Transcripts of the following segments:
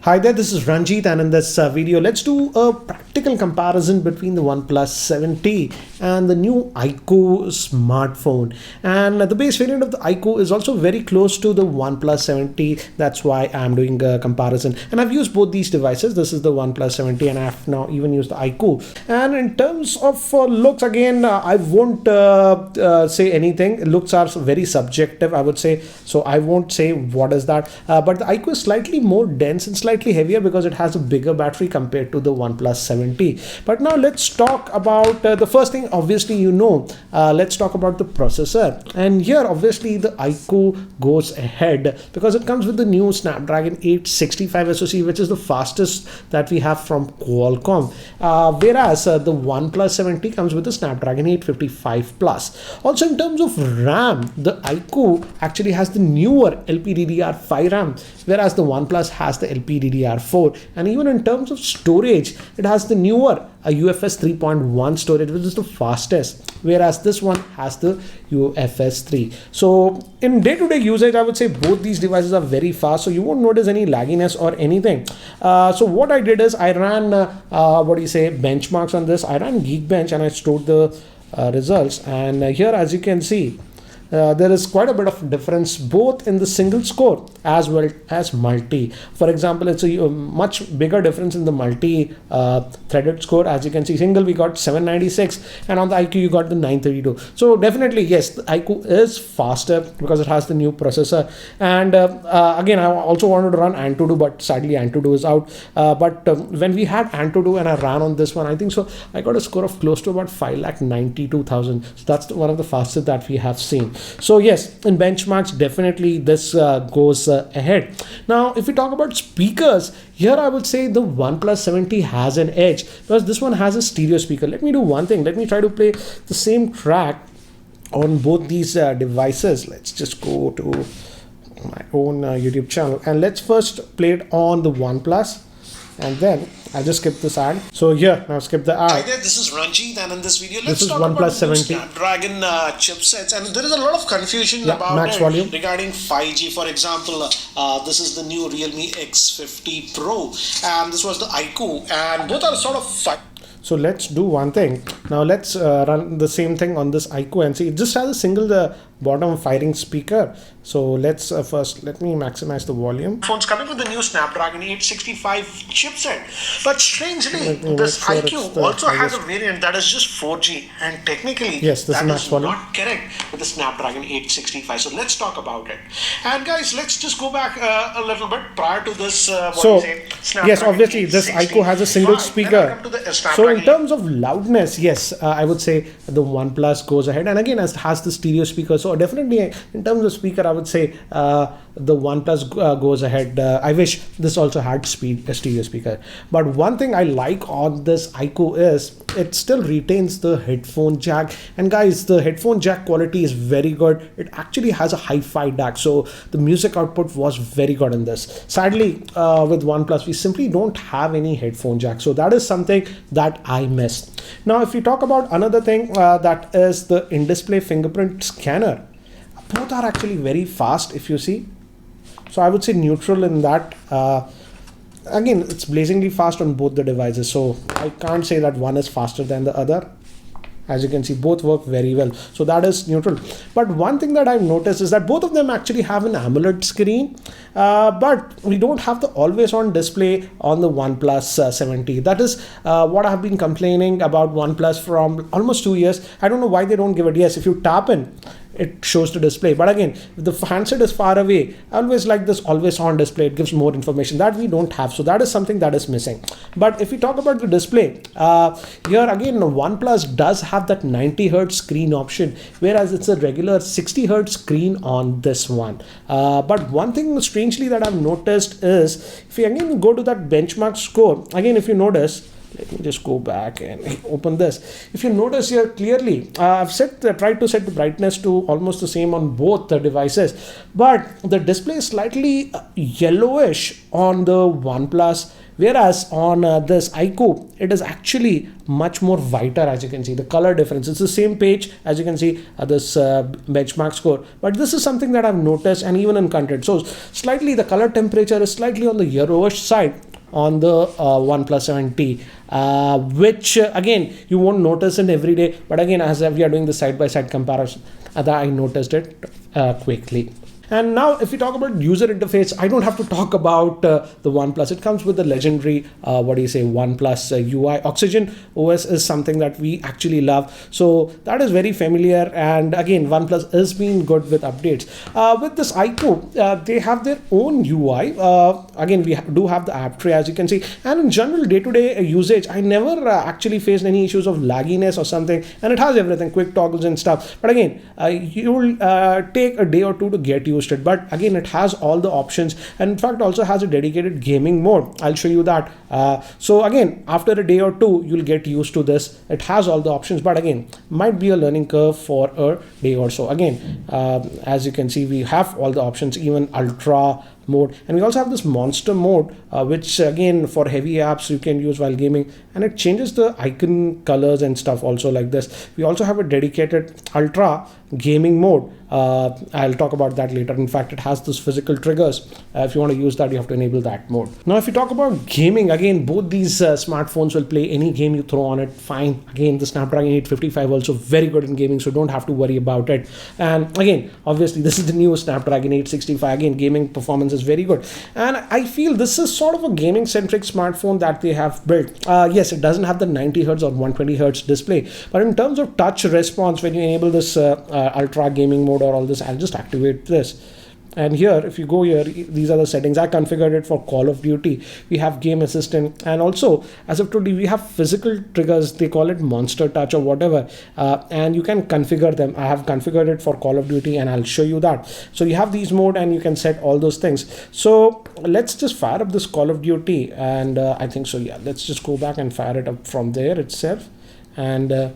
Hi there, this is Ranjit, and in this video, let's do a practical comparison between the OnePlus 7T and the new iQOO smartphone. And the base variant of the iQOO is also very close to the OnePlus 7T. That's why I'm doing a comparison. And I've used both these devices. This is the OnePlus 7T, and I've now even used the iQOO. And in terms of looks, again, I won't say anything. Looks are very subjective, I would say. So I won't say what is that. But the iQOO is slightly more dense and slightly heavier because it has a bigger battery compared to the OnePlus 7T. But now let's talk about the first thing. Obviously, let's talk about the processor. And here, obviously, the iQOO goes ahead because it comes with the new Snapdragon 865 SoC, which is the fastest that we have from Qualcomm. Whereas the OnePlus 7T comes with the Snapdragon 855 Plus. Also, in terms of RAM, the iQOO actually has the newer LPDDR5 RAM, whereas the OnePlus has the LPDDR4. And even in terms of storage, it has the newer UFS 3.1 storage, which is the fastest, whereas this one has the UFS 3. So in day-to-day usage, I would say both these devices are very fast, so you won't notice any lagginess or anything. So what I did is I ran benchmarks on this. I ran Geekbench and I stored the results, and here, as you can see, there is quite a bit of difference both in the single score as well as multi. For example, it's a much bigger difference in the multi threaded score. As you can see, single we got 796, and on the iQOO you got the 932. So definitely, yes, the iQOO is faster because it has the new processor. And again, I also wanted to run Antutu, but sadly Antutu is out. But when we had Antutu and I ran on this one, I think so I got a score of close to about 592,000. So that's one of the fastest that we have seen. So yes, in benchmarks, definitely this goes ahead. Now, if we talk about speakers, here I would say the OnePlus 7T has an edge because this one has a stereo speaker. Let me do one thing. Let me try to play the same track on both these devices. Let's just go to my own YouTube channel and let's first play it on the OnePlus, and then I'll just skip this ad. So here, now skip the ad. Hi there, this is Ranjit, and in this video, let's talk OnePlus about the 7T. Snapdragon chipsets. And there is a lot of confusion about max volume regarding 5G. For example, this is the new Realme X50 Pro, and this was the iQOO, and both are sort of So let's do one thing. Now let's run the same thing on this iQOO and see. It just has a single bottom firing speaker. So let's first, let me maximize the volume. Phones coming with the new Snapdragon 865 chipset. But strangely, this iQOO also has a variant that is just 4G. And technically, yes, this that is not correct with the Snapdragon 865. So let's talk about it. And guys, let's just go back a little bit prior to this. Yes, obviously, this iQOO has a single speaker. So in terms of loudness, yes, I would say the OnePlus goes ahead. And again, it has the stereo speaker. So definitely, in terms of speaker, I would say the OnePlus goes ahead. I wish this also had a stereo speaker. But one thing I like on this iQOO is it still retains the headphone jack. And guys, the headphone jack quality is very good. It actually has a hi-fi DAC, so the music output was very good in this. Sadly, with OnePlus, we simply don't have any headphone jack. So that is something that I missed. Now, if we talk about another thing, that is the in-display fingerprint scanner. Both are actually very fast, if you see. So I would say neutral in that. Again, it's blazingly fast on both the devices, so I can't say that one is faster than the other. As you can see, both work very well, so that is neutral. But one thing that I've noticed is that both of them actually have an AMOLED screen, but we don't have the always-on display on the OnePlus 7T. That is what I've been complaining about OnePlus from almost 2 years. I don't know why they don't give it. Yes, if you tap in, it shows the display, but again, if the handset is far away, I always like this always on display. It gives more information that we don't have, so that is something that is missing. But if we talk about the display, here again, OnePlus does have that 90 Hz screen option, whereas it's a regular 60 Hz screen on this one. But one thing strangely that I've noticed is if we again go to that benchmark score, again, if you notice, Let me just go back and open this. If you notice here clearly, I've tried to set the brightness to almost the same on both the devices, but the display is slightly yellowish on the OnePlus, whereas on this iQOO it is actually much more whiter. As you can see, the color difference, it's the same page as you can see, this benchmark score, but this is something that I've noticed, and even in content, so slightly the color temperature is slightly on the yellowish side on the OnePlus 7T, which again you won't notice in every day, but again as we are doing the side-by-side comparison, I noticed it quickly. And now if we talk about user interface, I don't have to talk about the OnePlus. It comes with the legendary OnePlus UI. Oxygen OS is something that we actually love, so that is very familiar, and again OnePlus is being good with updates. With this iQOO, they have their own UI. Again, we do have the app tray, as you can see, and in general day-to-day usage I never actually faced any issues of lagginess or something, and it has everything, quick toggles and stuff, but again you will take a day or two to get used to it. But again, it has all the options, and in fact also has a dedicated gaming mode. I'll show you that. So again, after a day or two you'll get used to this. It has all the options, but again might be a learning curve for a day or so. Again, as you can see, we have all the options, even ultra mode, and we also have this monster mode, which again for heavy apps you can use while gaming, and it changes the icon colors and stuff also like this. We also have a dedicated ultra gaming mode. I'll talk about that later. In fact, it has this physical triggers. If you want to use that, you have to enable that mode. Now if you talk about gaming, again both these smartphones will play any game you throw on it fine. Again, the Snapdragon 855 also very good in gaming, so don't have to worry about it. And again, obviously this is the new Snapdragon 865. Again, gaming performance is very good, and I feel this is sort of a gaming centric smartphone that they have built. Yes, it doesn't have the 90 Hz or 120 Hz display, but in terms of touch response, when you enable this ultra gaming mode or all this, I'll just activate this. And here, if you go here, these are the settings. I configured it for Call of Duty. We have Game Assistant, and also as of today we have physical triggers. They call it Monster Touch or whatever, and you can configure them. I have configured it for Call of Duty, and I'll show you that. So you have these mode, and you can set all those things. So let's just fire up this Call of Duty, and I think so. Yeah, let's just go back and fire it up from there itself, and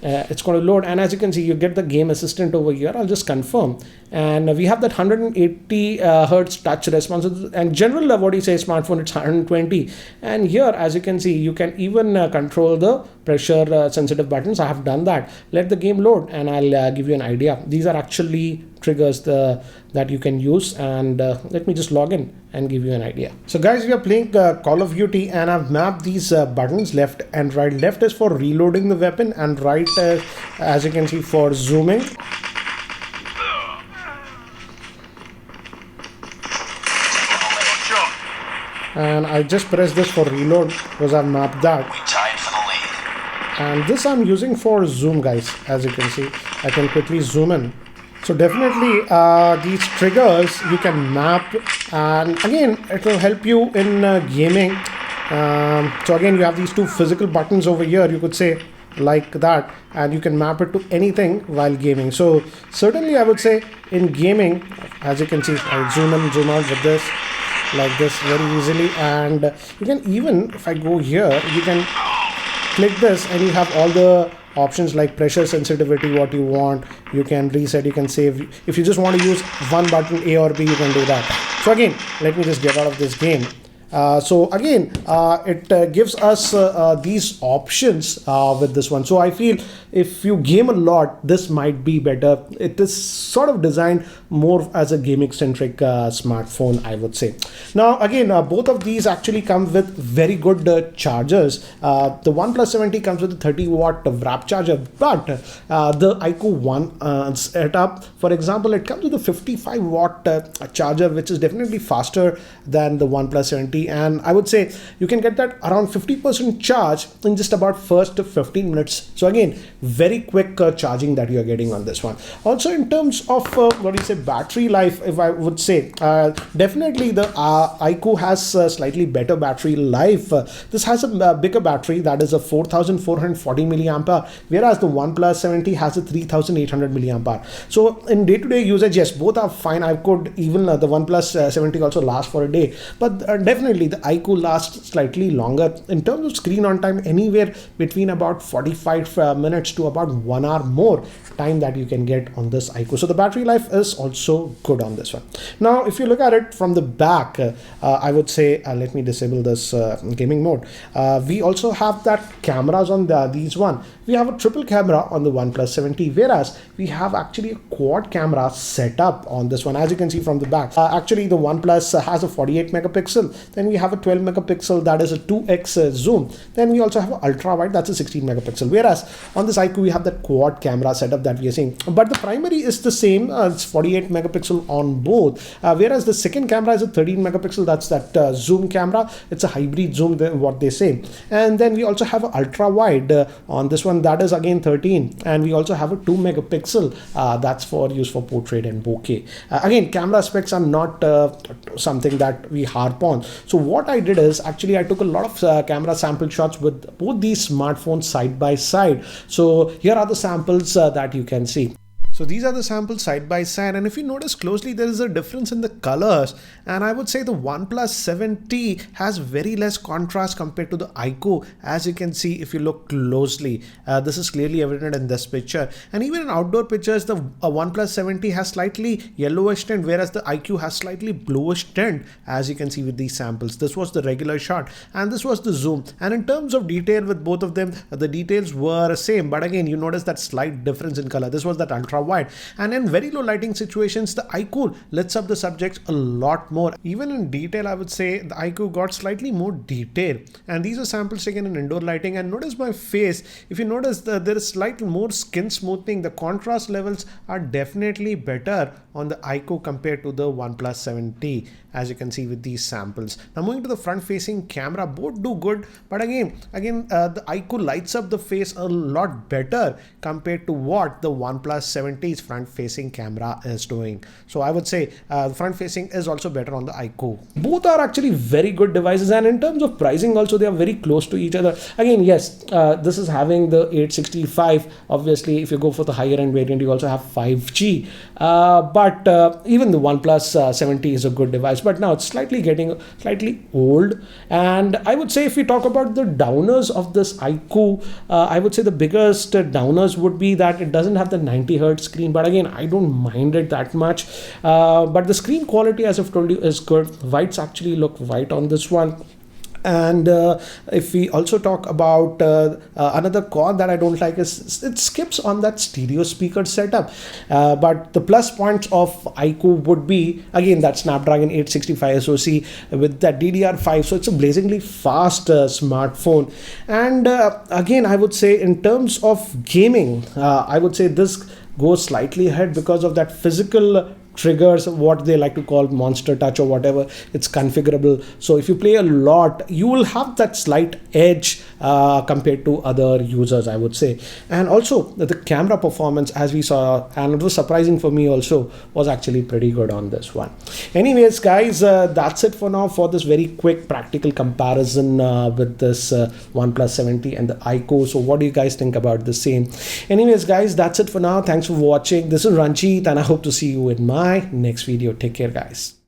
it's going to load. And as you can see, you get the Game Assistant over here. I'll just confirm, and we have that 180 hertz touch response, and general smartphone, it's 120. And here, as you can see, you can even control the pressure sensitive buttons. I have done that. Let the game load, and I'll give you an idea. These are actually triggers that you can use, and let me just log in and give you an idea. So guys, we are playing Call of Duty, and I've mapped these buttons left and right. Left is for reloading the weapon, and right, as you can see, for zooming. And I just press this for reload because I've mapped that. We tied for the lead. And this I'm using for zoom, guys. As you can see, I can quickly zoom in. So definitely these triggers you can map, and again it will help you in gaming. So again, you have these two physical buttons over here, you could say, like that, and you can map it to anything while gaming. So certainly I would say in gaming, as you can see, I zoom in, zoom out with this, like this, very easily. And you can even, if I go here, you can click this and you have all the options like pressure sensitivity, what you want. You can reset, you can save. If you just want to use one button, A or B, you can do that. So again, let me just get out of this game. So again, it gives us these options with this one. So I feel if you game a lot, this might be better. It is sort of designed more as a gaming centric smartphone, I would say. Now again, both of these actually come with very good chargers. The OnePlus 7T comes with a 30-watt wrap charger, but the iQOO One setup, for example, it comes with a 55-watt charger, which is definitely faster than the OnePlus 7T. And I would say you can get that around 50% charge in just about first 15 minutes. So again, very quick charging that you are getting on this one. Also in terms of battery life, if I would say, definitely the iQOO has slightly better battery life. This has a bigger battery, that is a 4440 milliampere, whereas the OnePlus 7T has a 3800 milliampere. So in day-to-day usage, yes, both are fine. I could even the OnePlus 7T also last for a day, but definitely definitely the iQOO lasts slightly longer in terms of screen on time, anywhere between about 45 minutes to about 1 hour more time that you can get on this iQOO. So the battery life is also good on this one. Now if you look at it from the back, I would say let me disable this gaming mode. We also have that cameras on these one. We have a triple camera on the OnePlus 7T, whereas we have actually a quad camera set up on this one, as you can see from the back. Actually the OnePlus has a 48 megapixel, then we have a 12 megapixel, that is a 2x zoom, then we also have an ultra wide, that's a 16 megapixel, whereas on this iQOO we have that quad camera setup that we are seeing, but the primary is the same. It's 48 megapixel on both, whereas the second camera is a 13 megapixel, that's that zoom camera. It's a hybrid zoom, what they say. And then we also have an ultra wide on this one, that is again 13, and we also have a 2 megapixel, that's for use for portrait and bokeh. Again, camera specs are not something that we harp on. So what I did is actually I took a lot of camera sample shots with both these smartphones side by side. So here are the samples that you can see. So these are the samples side by side, and if you notice closely, there is a difference in the colors, and I would say the OnePlus 7T has very less contrast compared to the iQOO, as you can see if you look closely. This is clearly evident in this picture, and even in outdoor pictures the OnePlus 7T has slightly yellowish tint, whereas the iQOO has slightly bluish tint, as you can see with these samples. This was the regular shot and this was the zoom, and in terms of detail with both of them, the details were same, but again you notice that slight difference in color. This was that ultra wide, and in very low lighting situations the iQOO lets up the subject a lot more. Even in detail, I would say the iQOO got slightly more detail, and these are samples taken in indoor lighting. And notice my face, if you notice there is slightly more skin smoothing. The contrast levels are definitely better on the iQOO compared to the OnePlus 7T, as you can see with these samples. Now moving to the front facing camera, both do good, but again the iQOO lights up the face a lot better compared to what the OnePlus 7T's front facing camera is doing. So I would say the front facing is also better on the iQOO. Both are actually very good devices, and in terms of pricing also they are very close to each other. Again, yes, this is having the 865. Obviously if you go for the higher end variant you also have 5G, but even the OnePlus 7T is a good device, but now it's slightly getting slightly old. And I would say if we talk about the downers of this iQOO, I would say the biggest downers would be that it doesn't have the 90 Hz screen, but again I don't mind it that much. But the screen quality, as I've told you, is good. Whites actually look white on this one. And if we also talk about another con that I don't like is it skips on that stereo speaker setup, but the plus points of iQOO would be again that Snapdragon 865 SoC with that DDR5, so it's a blazingly fast smartphone. And again I would say in terms of gaming, I would say this goes slightly ahead because of that physical triggers, what they like to call monster touch or whatever. It's configurable, so if you play a lot you will have that slight edge compared to other users, I would say. And also the camera performance, as we saw, and it was surprising for me also, was actually pretty good on this one. Anyways guys, that's it for now for this very quick practical comparison with this OnePlus 7T and the iQOO. So what do you guys think about the same? Anyways guys, that's it for now. Thanks for watching. This is Ranjit and I hope to see you in my next video. Take care guys.